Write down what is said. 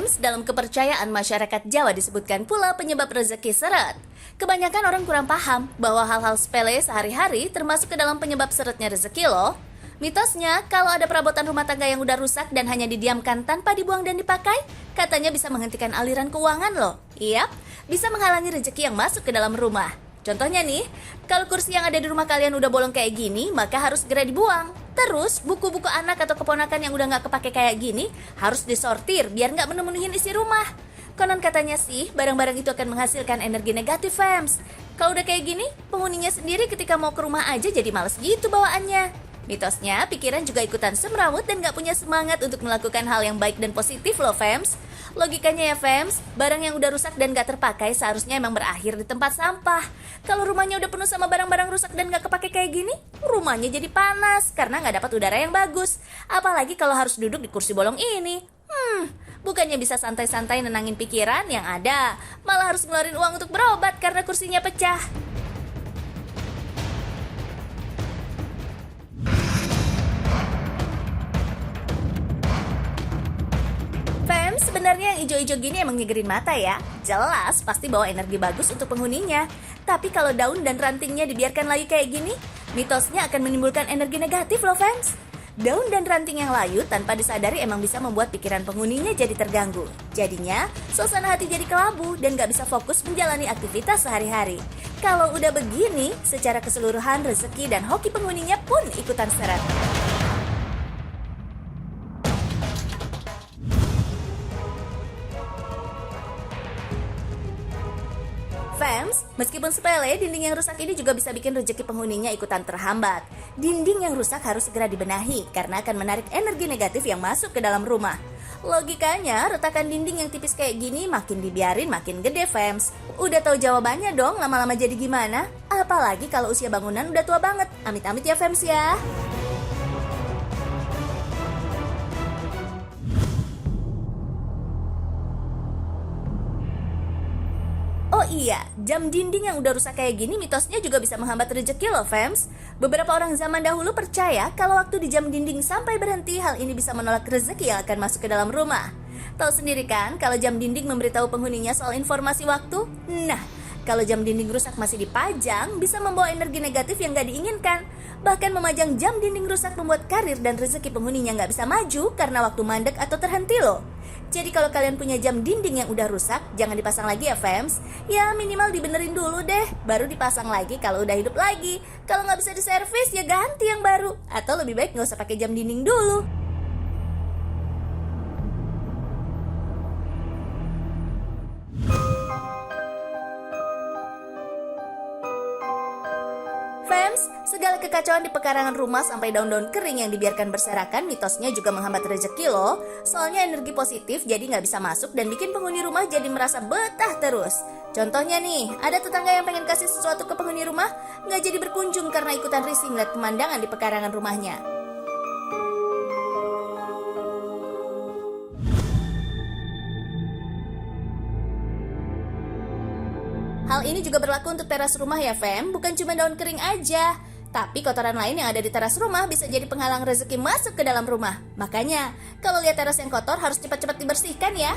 Fams, dalam kepercayaan masyarakat Jawa disebutkan pula penyebab rezeki seret. Kebanyakan orang kurang paham bahwa hal-hal sepele sehari-hari termasuk ke dalam penyebab seretnya rezeki loh. Mitosnya, kalau ada perabotan rumah tangga yang udah rusak dan hanya didiamkan tanpa dibuang dan dipakai, katanya bisa menghentikan aliran keuangan loh. Yap, bisa menghalangi rezeki yang masuk ke dalam rumah. Contohnya nih, kalau kursi yang ada di rumah kalian udah bolong kayak gini, maka harus segera dibuang. Terus, buku-buku anak atau keponakan yang udah gak kepake kayak gini, harus disortir biar gak menemunuhin isi rumah. Konon katanya sih, barang-barang itu akan menghasilkan energi negatif, Fams. Kalau udah kayak gini, penghuninya sendiri ketika mau ke rumah aja jadi males gitu bawaannya. Mitosnya, pikiran juga ikutan semrawut dan gak punya semangat untuk melakukan hal yang baik dan positif loh, Fams. Logikanya ya, Fams, barang yang udah rusak dan gak terpakai seharusnya emang berakhir di tempat sampah. Kalau rumahnya udah penuh sama barang-barang rusak dan gak kepake kayak gini, rumahnya jadi panas karena gak dapat udara yang bagus. Apalagi kalau harus duduk di kursi bolong ini. Bukannya bisa santai-santai nenangin pikiran yang ada, malah harus ngeluarin uang untuk berobat karena kursinya pecah. Sebenarnya yang ijo-ijo gini emang nyegerin mata ya. Jelas pasti bawa energi bagus untuk penghuninya. Tapi kalau daun dan rantingnya dibiarkan layu kayak gini, mitosnya akan menimbulkan energi negatif loh, fans. Daun dan ranting yang layu tanpa disadari emang bisa membuat pikiran penghuninya jadi terganggu. Jadinya, suasana hati jadi kelabu dan gak bisa fokus menjalani aktivitas sehari-hari. Kalau udah begini, secara keseluruhan rezeki dan hoki penghuninya pun ikutan seret. Fams, meskipun sepele, dinding yang rusak ini juga bisa bikin rezeki penghuninya ikutan terhambat. Dinding yang rusak harus segera dibenahi karena akan menarik energi negatif yang masuk ke dalam rumah. Logikanya, retakan dinding yang tipis kayak gini makin dibiarin makin gede, Fams. Udah tahu jawabannya dong lama-lama jadi gimana? Apalagi kalau usia bangunan udah tua banget. Amit-amit ya, Fams ya. Oh iya, jam dinding yang udah rusak kayak gini mitosnya juga bisa menghambat rezeki loh, Fams. Beberapa orang zaman dahulu percaya kalau waktu di jam dinding sampai berhenti, hal ini bisa menolak rezeki yang akan masuk ke dalam rumah. Tahu sendiri kan kalau jam dinding memberitahu penghuninya soal informasi waktu? Nah, kalau jam dinding rusak masih dipajang, bisa membawa energi negatif yang gak diinginkan. Bahkan memajang jam dinding rusak membuat karir dan rezeki penghuninya gak bisa maju karena waktu mandek atau terhenti loh. Jadi kalau kalian punya jam dinding yang udah rusak, jangan dipasang lagi ya, Fams. Ya minimal dibenerin dulu deh, baru dipasang lagi kalau udah hidup lagi. Kalau nggak bisa diservis, ya ganti yang baru. Atau lebih baik nggak usah pakai jam dinding dulu. Fams, segala kekacauan di pekarangan rumah sampai daun-daun kering yang dibiarkan berserakan mitosnya juga menghambat rezeki loh. Soalnya energi positif jadi nggak bisa masuk dan bikin penghuni rumah jadi merasa betah terus. Contohnya nih, ada tetangga yang pengen kasih sesuatu ke penghuni rumah, nggak jadi berkunjung karena ikutan risih ngeliat pemandangan di pekarangan rumahnya. Hal ini juga berlaku untuk teras rumah ya, Fam, bukan cuma daun kering aja. Tapi kotoran lain yang ada di teras rumah bisa jadi penghalang rezeki masuk ke dalam rumah. Makanya, kalau lihat teras yang kotor harus cepat-cepat dibersihkan ya.